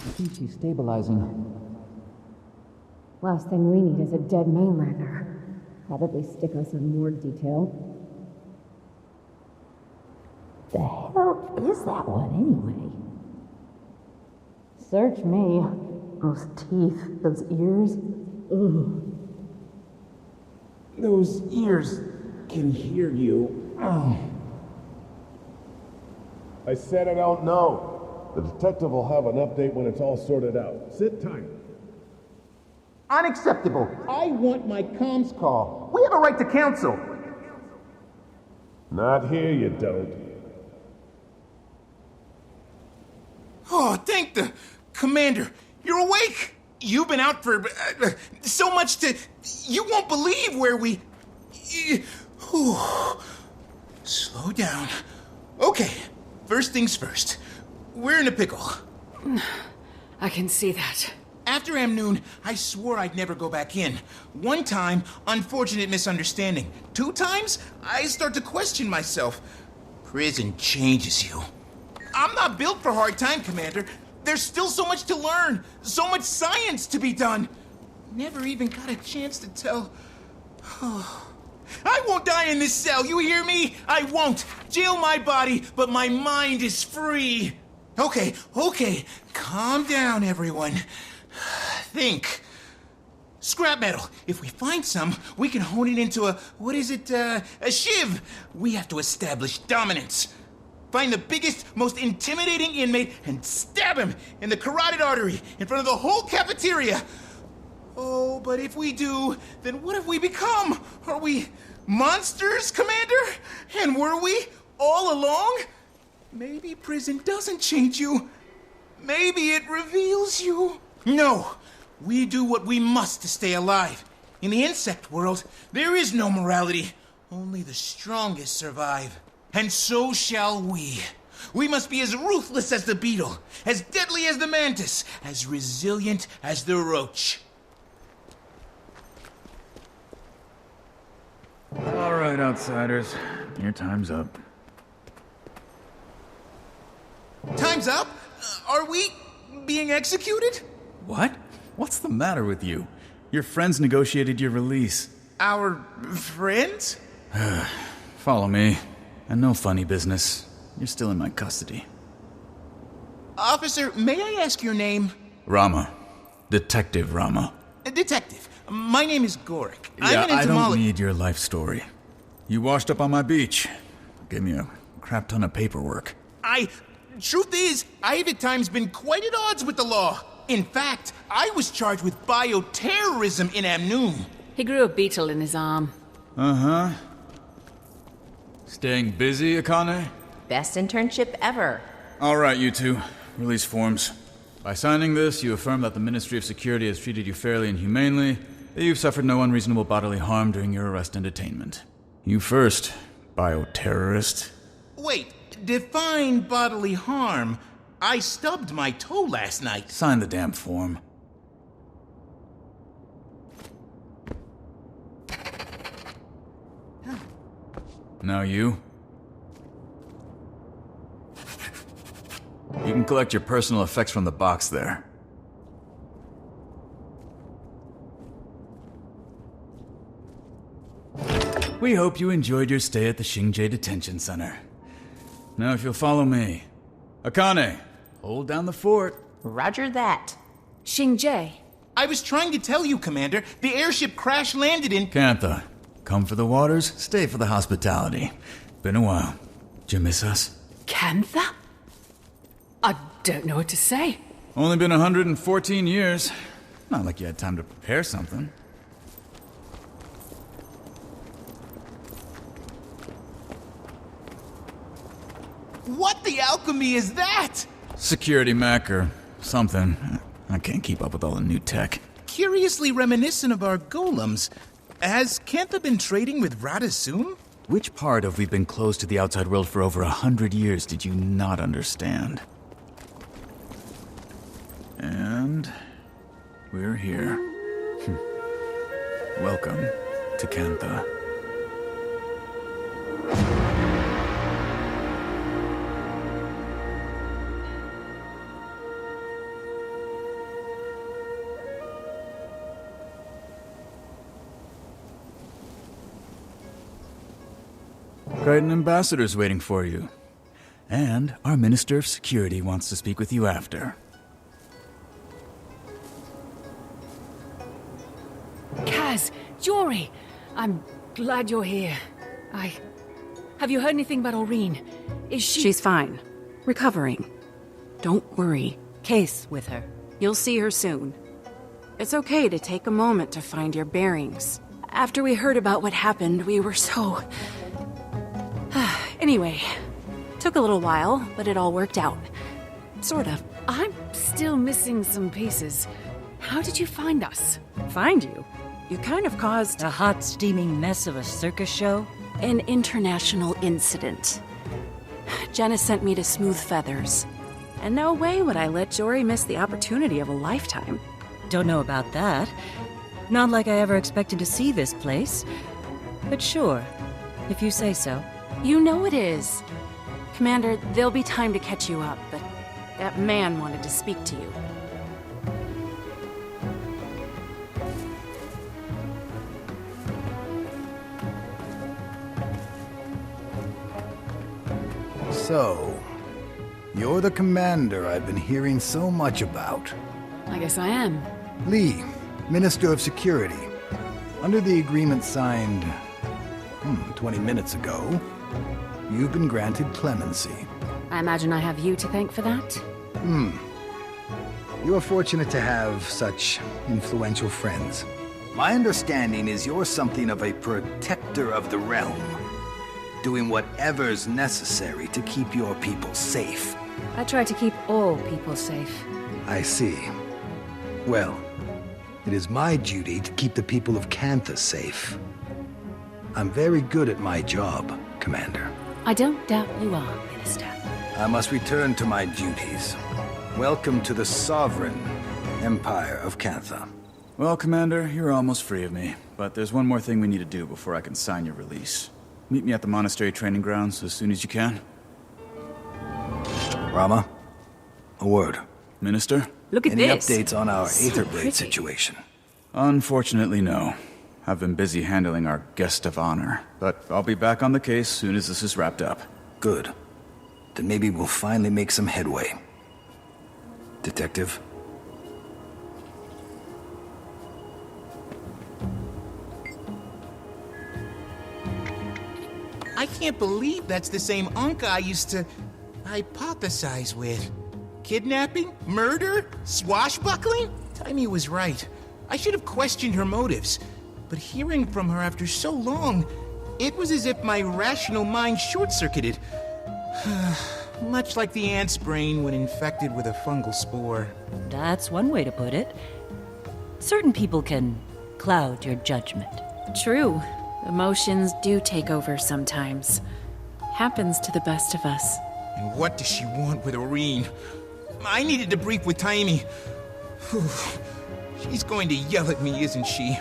I think she's stabilizing. Last thing we need is a dead mainlander. Probably stick us on more detail. The hell is that one anyway? Search me. Those teeth, those ears. Ugh. Those ears can hear you. Oh. I said I don't know. The detective will have an update when it's all sorted out. Sit tight. Unacceptable. I want my comms call. We have a right to counsel. Not here, you don't. Oh, thank the Commander. You're awake. You've been out for so much to... You won't believe where we... Slow down. Okay, first things first. We're in a pickle. I can see that. After Amnoon, I swore I'd never go back in. One time, unfortunate misunderstanding. 2 times, I start to question myself. Prison changes you. I'm not built for hard time, Commander. There's still so much to learn, so much science to be done. Never even got a chance to tell... I won't die in this cell, you hear me? I won't. Jail my body, but my mind is free. Okay, calm down, everyone. Think. Scrap metal. If we find some, we can hone it into a shiv. We have to establish dominance. Find the biggest, most intimidating inmate and stab him in the carotid artery in front of the whole cafeteria. Oh, but if we do, then what have we become? Are we monsters, Commander? And were we all along? Maybe prison doesn't change you. Maybe it reveals you. No, we do what we must to stay alive. In the insect world, there is no morality. Only the strongest survive. And so shall we. We must be as ruthless as the beetle, as deadly as the mantis, as resilient as the roach. All right, outsiders. Your time's up. Time's up? Are we being executed? What? What's the matter with you? Your friends negotiated your release. Our friends? Follow me. And no funny business. You're still in my custody. Officer, may I ask your name? Rama. Detective Rama. Detective, my name is Guri. Yeah, I'm an I don't entomologist. need your life story. You washed up on my beach. Gave me a crap ton of paperwork. Truth is, I've at times been quite at odds with the law. In fact, I was charged with bioterrorism in Amnoon. He grew a beetle in his arm. Uh-huh. Staying busy, Akane? Best internship ever. All right, you two. Release forms. By signing this, you affirm that the Ministry of Security has treated you fairly and humanely, that you've suffered no unreasonable bodily harm during your arrest and detainment. You first, bioterrorist. Wait, define bodily harm. I stubbed my toe last night. Sign the damn form. Now you. You can collect your personal effects from the box there. We hope you enjoyed your stay at the Xingjie Detention Center. Now if you'll follow me. Akane, hold down the fort. Roger that. Xingjie. I was trying to tell you, Commander. The airship crash-landed in... Kantha, come for the waters, stay for the hospitality. Been a while. Did you miss us? Kantha? I don't know what to say. Only been 114 years. Not like you had time to prepare something. What the alchemy is that? Security Mac or something. I can't keep up with all the new tech. Curiously reminiscent of our golems. Has Kantha been trading with Radisum? Which part of we've been closed to the outside world for over 100 years did you not understand? And we're here. Welcome to Kantha. Quite an ambassador's waiting for you. And our Minister of Security wants to speak with you after. Kaz, Jory, I'm glad you're here. Have you heard anything about Aureen? Is she... She's fine. Recovering. Don't worry. Case with her. You'll see her soon. It's okay to take a moment to find your bearings. After we heard about what happened, we were so... Anyway, took a little while, but it all worked out. Sort of. I'm still missing some pieces. How did you find us? Find you? You kind of caused A hot, steaming mess of a circus show? an international incident. Jenna sent me to Smooth Feathers. And no way would I let Jory miss the opportunity of a lifetime. Don't know about that. Not like I ever expected to see this place. But sure, if you say so. You know it is. Commander, there'll be time to catch you up, but that man wanted to speak to you. So, you're the commander I've been hearing so much about. I guess I am. Lee, Minister of Security. Under the agreement signed 20 minutes ago, you've been granted clemency. I imagine I have you to thank for that? You are fortunate to have such influential friends. My understanding is you're something of a protector of the realm, doing whatever's necessary to keep your people safe. I try to keep all people safe. I see. Well, it is my duty to keep the people of Cantha safe. I'm very good at my job, Commander. I don't doubt you are, Minister. I must return to my duties. Welcome to the sovereign Empire of Cantha. Well, Commander, you're almost free of me. But there's one more thing we need to do before I can sign your release. Meet me at the monastery training grounds as soon as you can. Rama, a word. Minister? Look at Any this. updates on our So Aetherblade pretty. situation? Unfortunately, no. I've been busy handling our guest of honor, but I'll be back on the case soon as this is wrapped up. Good. Then maybe we'll finally make some headway. Detective? I can't believe that's the same Unca I used to hypothesize with. Kidnapping? Murder? Swashbuckling? Timey was right. I should have questioned her motives. But hearing from her after so long, it was as if my rational mind short-circuited. Much like the ant's brain when infected with a fungal spore. That's one way to put it. Certain people can cloud your judgment. True. Emotions do take over sometimes. Happens to the best of us. And what does she want with Aureen? I needed to brief with Timey. Whew. She's going to yell at me, isn't she?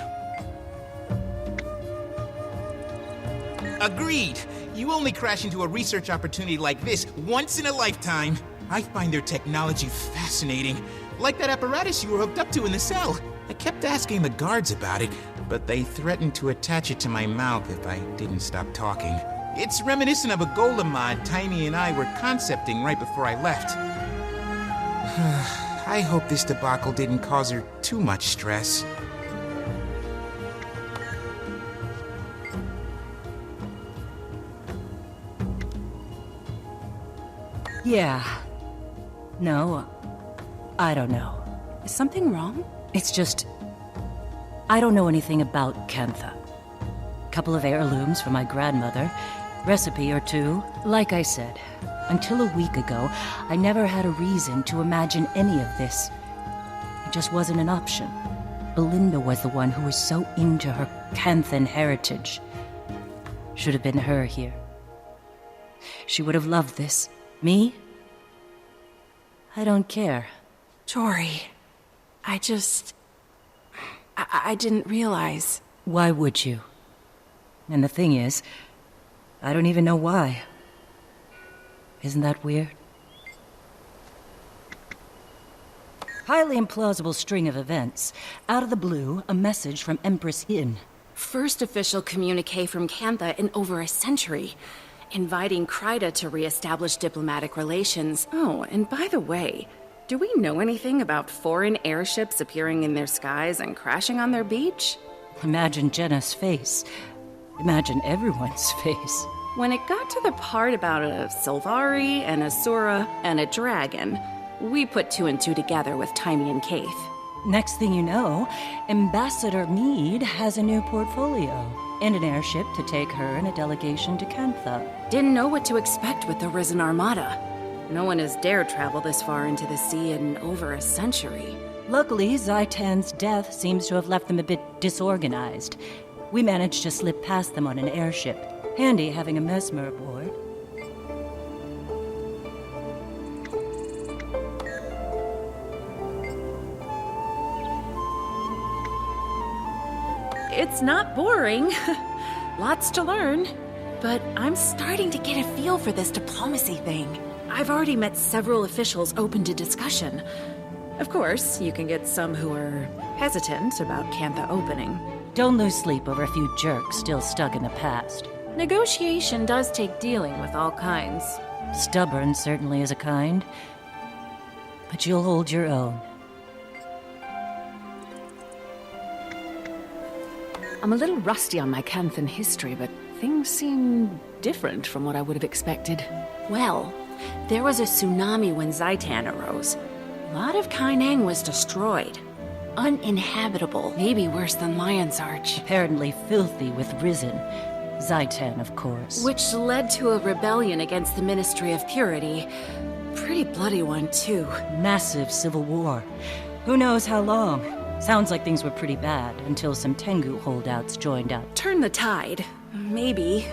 Agreed. You only crash into a research opportunity like this once in a lifetime. I find their technology fascinating. Like that apparatus you were hooked up to in the cell. I kept asking the guards about it, but they threatened to attach it to my mouth if I didn't stop talking. It's reminiscent of a golem mod Timey and I were concepting right before I left. I hope this debacle didn't cause her too much stress. Yeah. No, I don't know. Is something wrong? It's just... I don't know anything about Cantha. Couple of heirlooms from my grandmother, recipe or two. Like I said, until a week ago, I never had a reason to imagine any of this. It just wasn't an option. Belinda was the one who was so into her Canthan heritage. Should have been her here. She would have loved this. Me? I don't care. Jory, I didn't realize. Why would you? And the thing is, I don't even know why. Isn't that weird? Highly implausible string of events. Out of the blue, a message from Empress Hin. First official communique from Cantha in over a century. inviting Kryda to re-establish diplomatic relations. Oh, and by the way, do we know anything about foreign airships appearing in their skies and crashing on their beach? Imagine Jenna's face. Imagine everyone's face. When it got to the part about a Sylvari, an Asura, and a dragon, we put 2 and 2 together with Timey and Kaith. Next thing you know, Ambassador Meade has a new portfolio and an airship to take her and a delegation to Kantha. Didn't know what to expect with the Risen Armada. No one has dared travel this far into the sea in over a century. Luckily, Zaitan's death seems to have left them a bit disorganized. We managed to slip past them on an airship. Handy having a mesmer aboard. It's not boring. Lots to learn. But I'm starting to get a feel for this diplomacy thing. I've already met several officials open to discussion. Of course, you can get some who are hesitant about Kantha opening. Don't lose sleep over a few jerks still stuck in the past. Negotiation does take dealing with all kinds. Stubborn certainly is a kind. But you'll hold your own. I'm a little rusty on my Canthan history, but things seem different from what I would have expected. Well, there was a tsunami when Zaitan arose. A lot of Kainang was destroyed. Uninhabitable, maybe worse than Lion's Arch. Apparently filthy with Risen. Zaitan, of course. Which led to a rebellion against the Ministry of Purity. Pretty bloody one, too. Massive civil war. Who knows how long? Sounds like things were pretty bad until some Tengu holdouts joined up. Turn the tide. Maybe.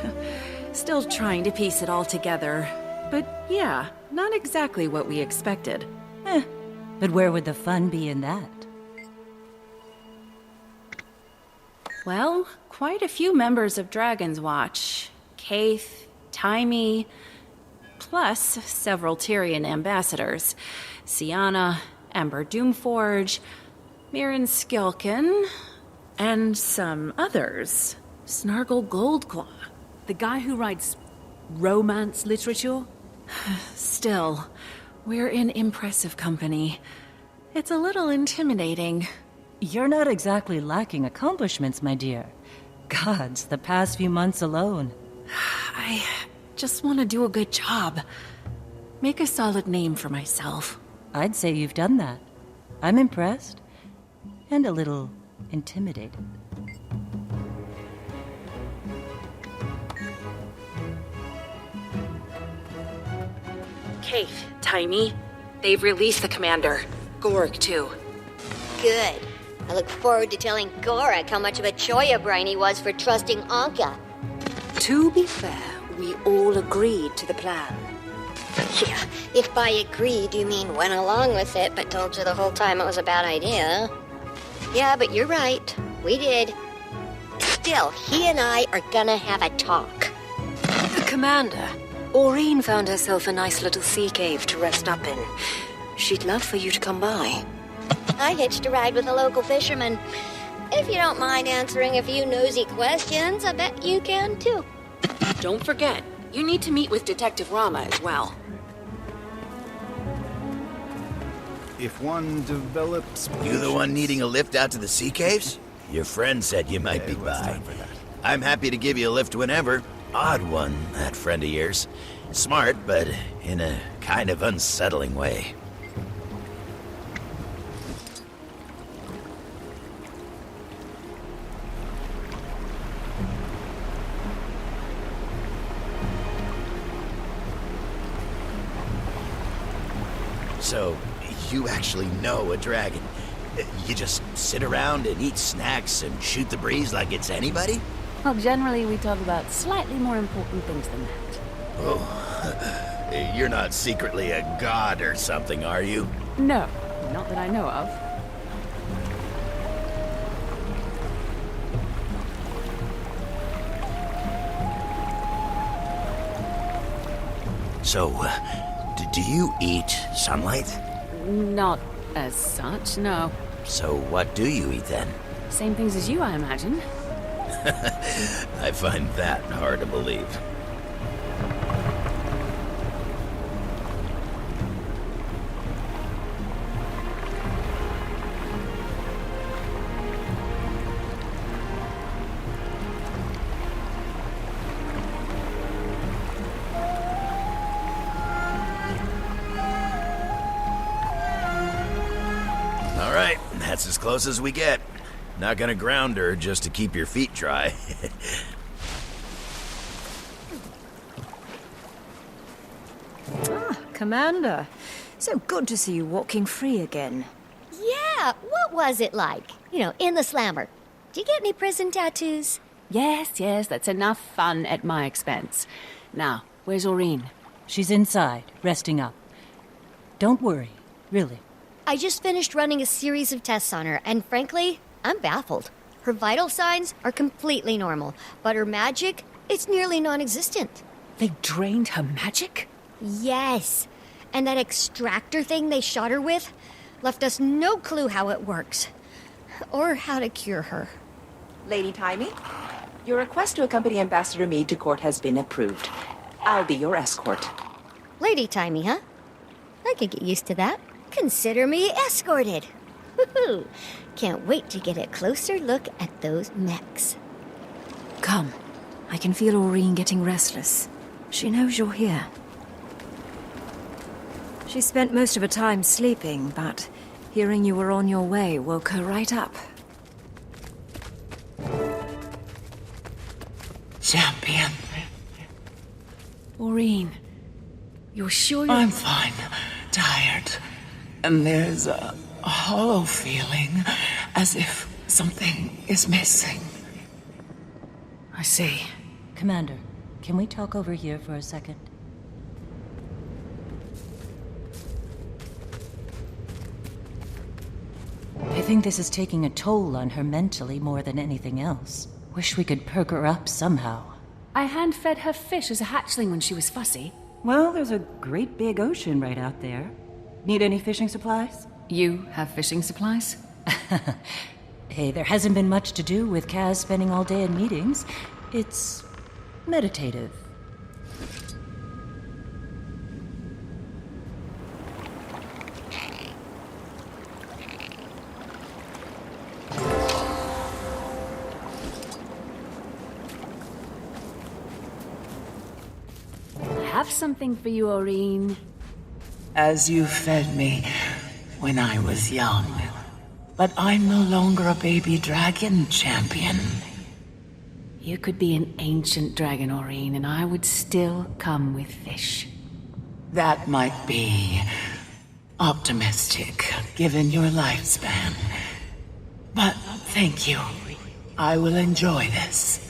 Still trying to piece it all together. But yeah, not exactly what we expected. But where would the fun be in that? Well, quite a few members of Dragon's Watch. Kaith, Timey, plus several Tyrian ambassadors. Sienna, Ember Doomforge, Mirren Skilkin, and some others. Snargle Goldclaw. The guy who writes romance literature? Still, we're in impressive company. It's a little intimidating. You're not exactly lacking accomplishments, my dear. Gods, the past few months alone. I just want to do a good job. Make a solid name for myself. I'd say you've done that. I'm impressed. And a little intimidated. Kaith, Timey, they've released the commander. Gorg, too. Good. I look forward to telling Gorak how much of a choya brain he was for trusting Anka. To be fair, we all agreed to the plan. Yeah, if by agreed you mean went along with it, but told you the whole time it was a bad idea. Yeah, but you're right. We did. Still, he and I are gonna have a talk. Commander, Aureen found herself a nice little sea cave to rest up in. She'd love for you to come by. I hitched a ride with a local fisherman. If you don't mind answering a few nosy questions, I bet you can too. Don't forget, you need to meet with Detective Rama as well. If one develops... You the one needing a lift out to the sea caves? Your friend said you might be by. I'm happy to give you a lift whenever. Odd one, that friend of yours. Smart, but in a kind of unsettling way. So, you actually know a dragon? You just sit around and eat snacks and shoot the breeze like it's anybody? Well, generally we talk about slightly more important things than that. Oh, you're not secretly a god or something, are you? No, not that I know of. So, do you eat sunlight? Not as such, no. So what do you eat then? Same things as you, I imagine. I find that hard to believe. All right, that's as close as we get. Not gonna ground her just to keep your feet dry. Commander. So good to see you walking free again. Yeah, what was it like? You know, in the slammer. Did you get any prison tattoos? Yes, that's enough fun at my expense. Now, where's Aureen? She's inside, resting up. Don't worry, really. I just finished running a series of tests on her, and frankly, I'm baffled. Her vital signs are completely normal, but her magic, it's nearly non-existent. They drained her magic? Yes. And that extractor thing they shot her with left us no clue how it works. Or how to cure her. Lady Timey, your request to accompany Ambassador Meade to court has been approved. I'll be your escort. Lady Timey, huh? I could get used to that. Consider me escorted. Woohoo! Can't wait to get a closer look at those mechs. Come. I can feel Aureen getting restless. She knows you're here. She spent most of her time sleeping, but hearing you were on your way woke her right up. Champion. Aureen, you're sure you're... I'm fine. Tired. And there's a hollow feeling, as if something is missing. I see. Commander, can we talk over here for a second? I think this is taking a toll on her mentally more than anything else. Wish we could perk her up somehow. I hand-fed her fish as a hatchling when she was fussy. Well, there's a great big ocean right out there. Need any fishing supplies? You have fishing supplies? Hey, there hasn't been much to do with Kaz spending all day in meetings. It's meditative. I have something for you, Aureen. As you fed me when I was young. But I'm no longer a baby dragon, champion. You could be an ancient dragon, Aureen, and I would still come with fish. That might be optimistic, given your lifespan. But thank you. I will enjoy this.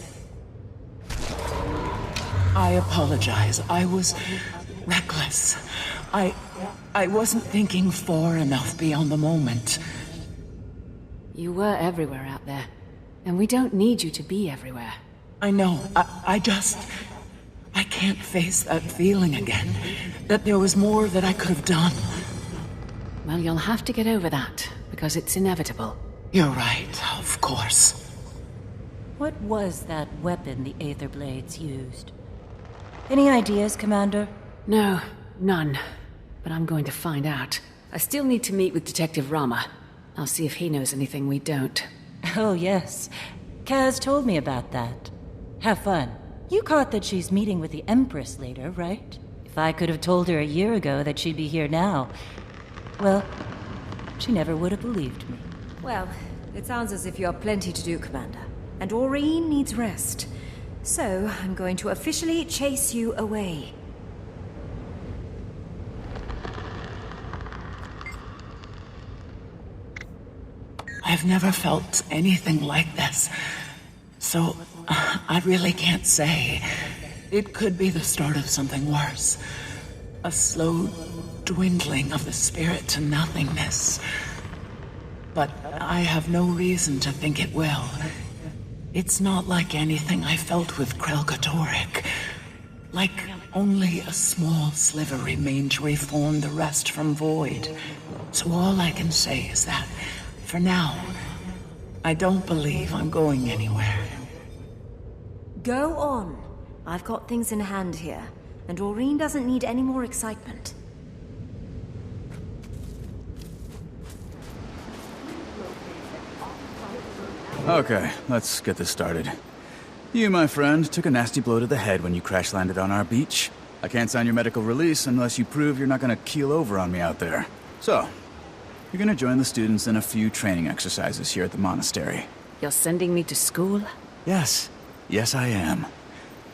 I apologize. I was reckless. I wasn't thinking far enough beyond the moment. You were everywhere out there, and we don't need you to be everywhere. I know. I can't face that feeling again. That there was more that I could have done. Well, you'll have to get over that, because it's inevitable. You're right, of course. What was that weapon the Aether Blades used? Any ideas, Commander? No, none. But I'm going to find out. I still need to meet with Detective Rama. I'll see if he knows anything we don't. Oh, yes. Kaz told me about that. Have fun. You caught that she's meeting with the Empress later, right? If I could have told her a year ago that she'd be here now, well, she never would have believed me. Well, it sounds as if you have plenty to do, Commander. And Aureen needs rest. So, I'm going to officially chase you away. I've never felt anything like this. So, I really can't say. It could be the start of something worse. A slow dwindling of the spirit to nothingness. But I have no reason to think it will. It's not like anything I felt with Krelkatoric. Like only a small sliver remained to reform the rest from void. So all I can say is that, for now, I don't believe I'm going anywhere. Go on. I've got things in hand here, and Aureen doesn't need any more excitement. Okay, let's get this started. You, my friend, took a nasty blow to the head when you crash-landed on our beach. I can't sign your medical release unless you prove you're not gonna keel over on me out there. So, You're gonna join the students in a few training exercises here at the monastery. You're sending me to school? Yes. Yes, I am.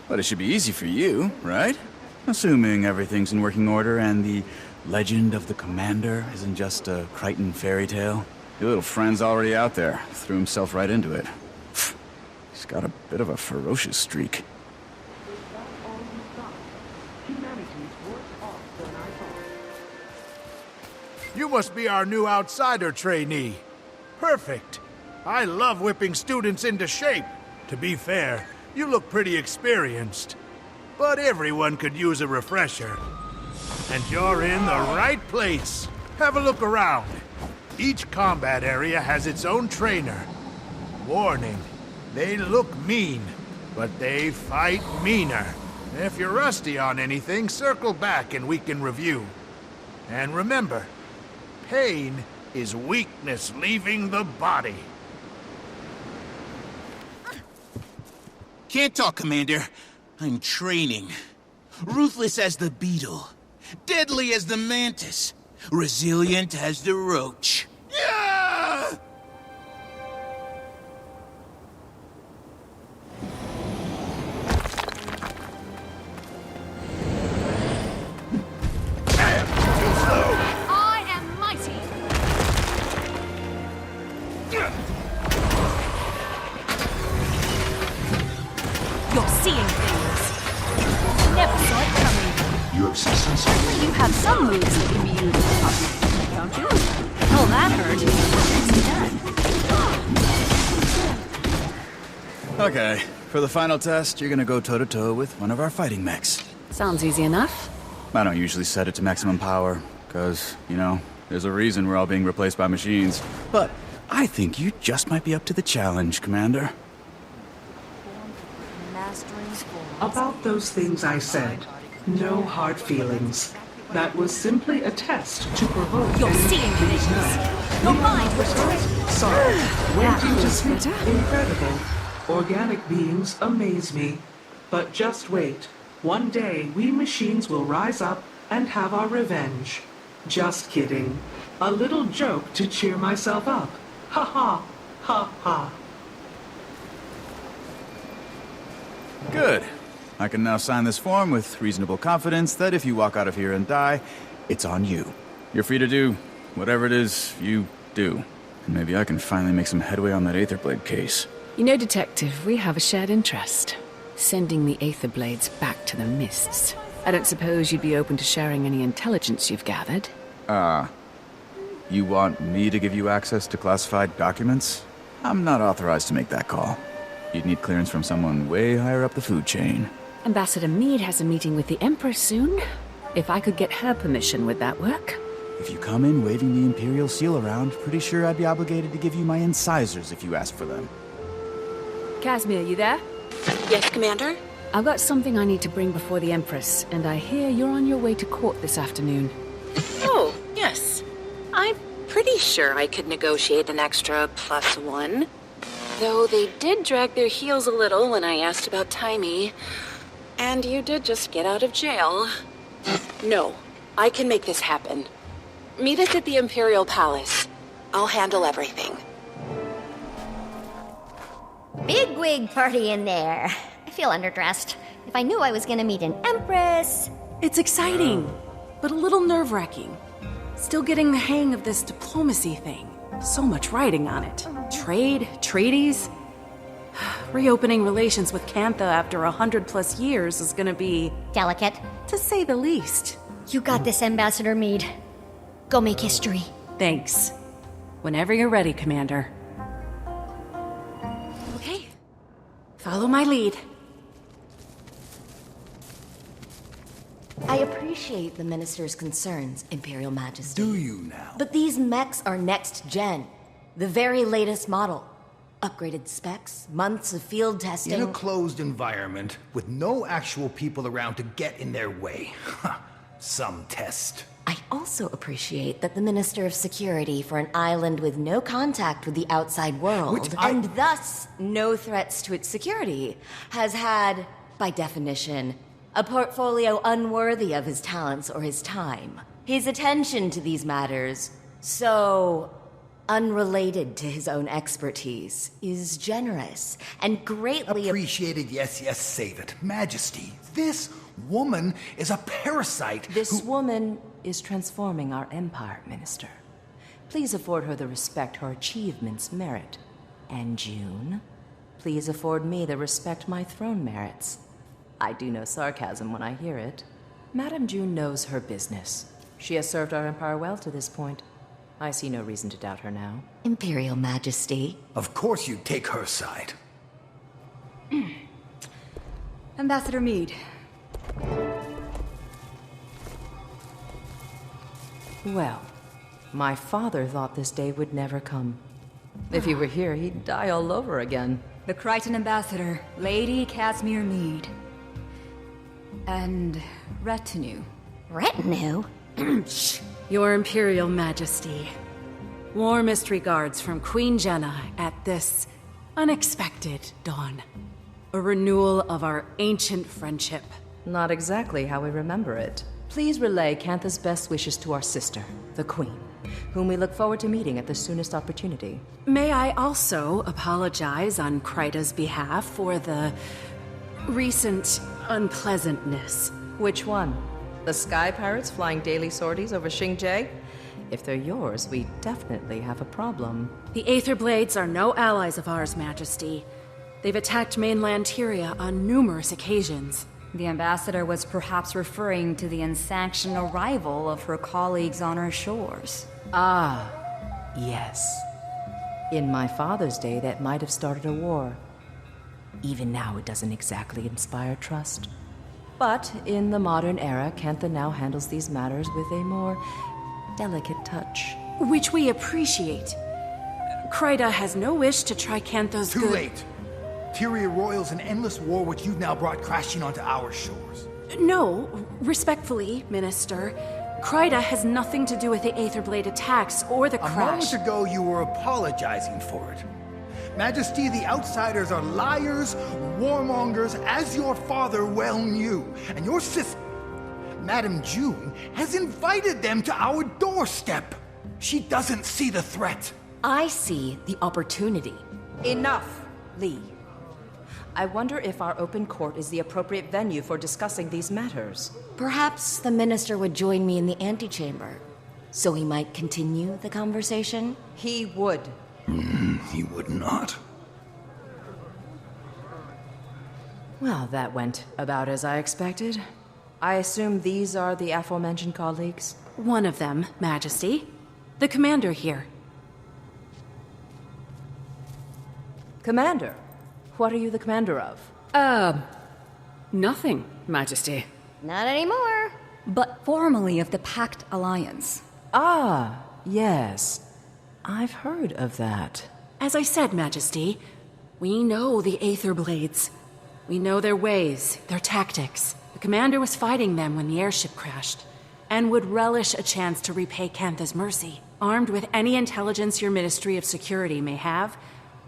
But it should be easy for you, right? Assuming everything's in working order and the legend of the commander isn't just a Crichton fairy tale. Your little friend's already out there. Threw himself right into it. He's got a bit of a ferocious streak. You must be our new outsider trainee. Perfect. I love whipping students into shape. To be fair, you look pretty experienced. But everyone could use a refresher. And you're in the right place. Have a look around. Each combat area has its own trainer. Warning, they look mean, but they fight meaner. If you're rusty on anything, circle back and we can review. And remember, pain is weakness leaving the body. Can't talk, Commander. I'm training. Ruthless as the beetle. Deadly as the mantis. Resilient as the roach. Yeah! I am mighty! You're seeing things. Never saw it coming. You have successfully. You have some moves that can be used, don't you? Oh, that hurt. Okay, for the final test, you're gonna go toe-to-toe with one of our fighting mechs. Sounds easy enough. I don't usually set it to maximum power, because, you know, there's a reason we're all being replaced by machines. But I think you just might be up to the challenge, Commander. About those things I said, no hard feelings. That was simply a test to provoke. You're seeing things. Your mind was Sorry. Waiting to speak. Incredible. Organic beings amaze me. But just wait. One day, we machines will rise up and have our revenge. Just kidding. A little joke to cheer myself up. Ha ha. Ha ha. Good. I can now sign this form with reasonable confidence that if you walk out of here and die, it's on you. You're free to do whatever it is you do. And maybe I can finally make some headway on that Aetherblade case. You know, Detective, we have a shared interest. Sending the Aetherblades back to the Mists. I don't suppose you'd be open to sharing any intelligence you've gathered? You want me to give you access to classified documents? I'm not authorized to make that call. You'd need clearance from someone way higher up the food chain. Ambassador Meade has a meeting with the Empress soon. If I could get her permission, would that work? If you come in waving the Imperial seal around, pretty sure I'd be obligated to give you my incisors if you ask for them. Casimir, you there? Yes, Commander? I've got something I need to bring before the Empress, and I hear you're on your way to court this afternoon. Oh, yes. I'm pretty sure I could negotiate an extra +1. Though they did drag their heels a little when I asked about Timey. And you did just get out of jail. No, I can make this happen. Meet us at the Imperial Palace. I'll handle everything. Big wig party in there. I feel underdressed. If I knew I was gonna meet an empress... It's exciting, but a little nerve-wracking. Still getting the hang of this diplomacy thing. So much writing on it. Trade, treaties. Reopening relations with Cantha after 100+ years is gonna be... delicate. To say the least. You got this, Ambassador Meade. Go make history. Thanks. Whenever you're ready, Commander. Okay. Follow my lead. I appreciate the Minister's concerns, Imperial Majesty. Do you now? But these mechs are next gen. The very latest model. Upgraded specs, months of field testing. In a closed environment, with no actual people around to get in their way. Some test. I also appreciate that the Minister of Security for an island with no contact with the outside world, and thus no threats to its security, has had, by definition, a portfolio unworthy of his talents or his time. His attention to these matters so unrelated to his own expertise, is generous and greatly appreciated. Yes, save it. Majesty, this woman is a parasite. This woman is transforming our empire, Minister. Please afford her the respect her achievements merit. And June, please afford me the respect my throne merits. I do know sarcasm when I hear it. Madame June knows her business. She has served our empire well to this point. I see no reason to doubt her now. Imperial Majesty. Of course you'd take her side. Ambassador Meade. Well, my father thought this day would never come. If he were here, he'd die all over again. The Crichton Ambassador, Lady Casimir Meade. And retinue. Retinue? Your Imperial Majesty. Warmest regards from Queen Jenna at this unexpected dawn. A renewal of our ancient friendship. Not exactly how we remember it. Please relay Cantha's best wishes to our sister, the Queen, whom we look forward to meeting at the soonest opportunity. May I also apologize on Kryta's behalf for the recent unpleasantness. Which one? The Sky Pirates flying daily sorties over Xingje? If they're yours, we definitely have a problem. The Aether Blades are no allies of ours, Majesty. They've attacked mainland Tyria on numerous occasions. The ambassador was perhaps referring to the unsanctioned arrival of her colleagues on our shores. Ah, yes. In my father's day, that might have started a war. Even now, it doesn't exactly inspire trust. But in the modern era, Cantha now handles these matters with a more delicate touch. Which we appreciate. Kryta has no wish to try Cantha's Too late. Tyria roils an endless war which you've now brought crashing onto our shores. No, respectfully, Minister. Kryta has nothing to do with the Aetherblade attacks or the crash. A moment ago, you were apologizing for it. Majesty, the outsiders are liars, warmongers, as your father well knew. And your sister, Madame June, has invited them to our doorstep. She doesn't see the threat. I see the opportunity. Enough, Lee. I wonder if our open court is the appropriate venue for discussing these matters. Perhaps the minister would join me in the antechamber, so he might continue the conversation? He would. He would not. Well, that went about as I expected. I assume these are the aforementioned colleagues? One of them, Majesty. The commander here. Commander? What are you the commander of? Nothing, Majesty. Not anymore. But formerly of the Pact Alliance. Ah, yes. I've heard of that. As I said, Majesty, we know the Aether Blades. We know their ways, their tactics. The commander was fighting them when the airship crashed, and would relish a chance to repay Cantha's mercy. Armed with any intelligence your Ministry of Security may have,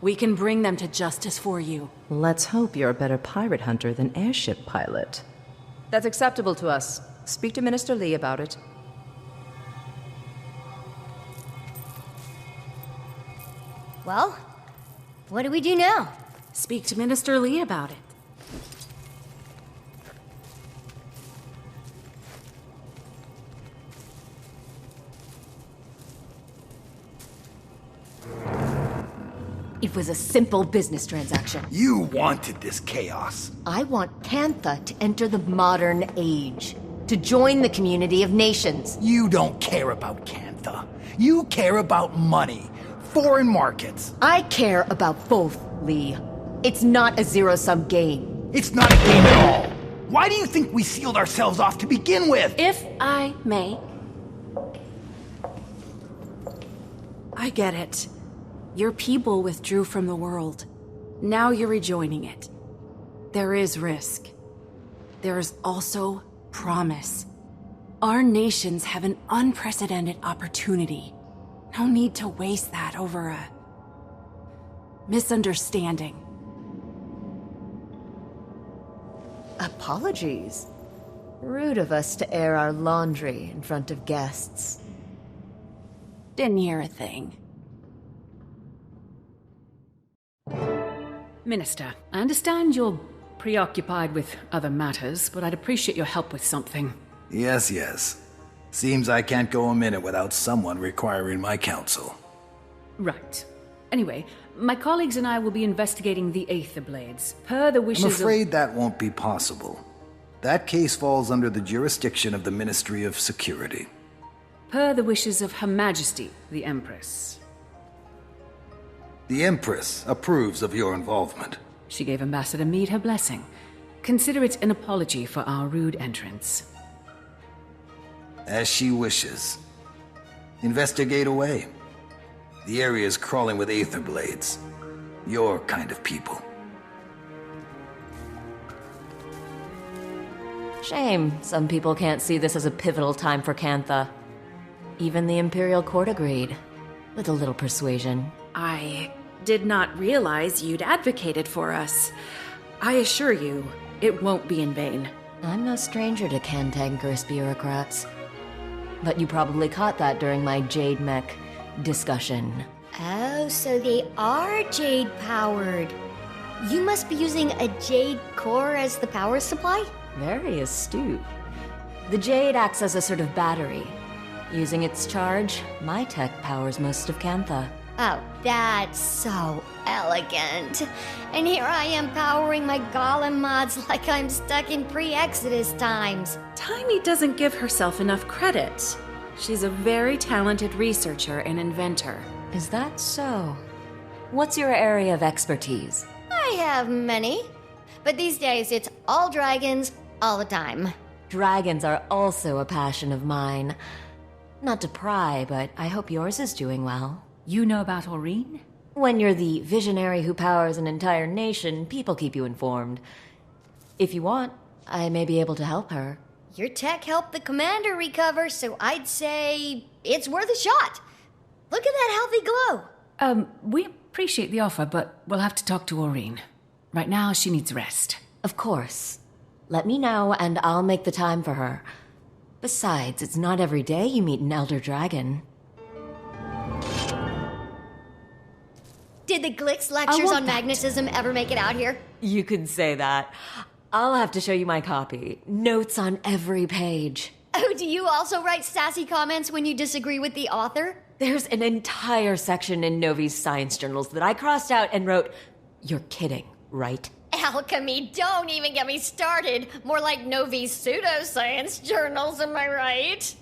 we can bring them to justice for you. Let's hope you're a better pirate hunter than airship pilot. That's acceptable to us. Speak to Minister Lee about it. Well, what do we do now? Speak to Minister Lee about it. It was a simple business transaction. You wanted this chaos. I want Cantha to enter the modern age, to join the community of nations. You don't care about Cantha. You care about money, foreign markets. I care about both, Lee. It's not a zero-sum game. It's not a game at all. Why do you think we sealed ourselves off to begin with? If I may. I get it. Your people withdrew from the world. Now you're rejoining it. There is risk. There is also promise. Our nations have an unprecedented opportunity. No need to waste that over a misunderstanding. Apologies. Rude of us to air our laundry in front of guests. Didn't hear a thing. Minister, I understand you're preoccupied with other matters, but I'd appreciate your help with something. Yes, yes. Seems I can't go a minute without someone requiring my counsel. Right. Anyway, my colleagues and I will be investigating the Aether Blades, per the wishes I'm afraid that won't be possible. That case falls under the jurisdiction of the Ministry of Security. Per the wishes of Her Majesty, the Empress. The Empress approves of your involvement. She gave Ambassador Meade her blessing. Consider it an apology for our rude entrance. As she wishes. Investigate away. The area is crawling with Aether Blades. Your kind of people. Shame some people can't see this as a pivotal time for Cantha. Even the Imperial Court agreed, with a little persuasion. I did not realize you'd advocated for us. I assure you, it won't be in vain. I'm no stranger to cantankerous bureaucrats. But you probably caught that during my Jade Mech discussion. Oh, so they are Jade-powered. You must be using a Jade core as the power supply? Very astute. The Jade acts as a sort of battery. Using its charge, my tech powers most of Cantha. Oh, that's so elegant. And here I am powering my golem mods like I'm stuck in pre-Exodus times. Taimi doesn't give herself enough credit. She's a very talented researcher and inventor. Is that so? What's your area of expertise? I have many. But these days, it's all dragons, all the time. Dragons are also a passion of mine. Not to pry, but I hope yours is doing well. You know about Aurene? When you're the visionary who powers an entire nation, people keep you informed. If you want, I may be able to help her. Your tech helped the commander recover, so I'd say it's worth a shot. Look at that healthy glow. We appreciate the offer, but we'll have to talk to Aurene. Right now, she needs rest. Of course. Let me know, and I'll make the time for her. Besides, it's not every day you meet an elder dragon. Did the Glix lectures on magnetism ever make it out here? You could say that. I'll have to show you my copy. Notes on every page. Oh, do you also write sassy comments when you disagree with the author? There's an entire section in Novi's science journals that I crossed out and wrote, "You're kidding, right?" Alchemy, don't even get me started. More like Novi's pseudoscience journals, am I right?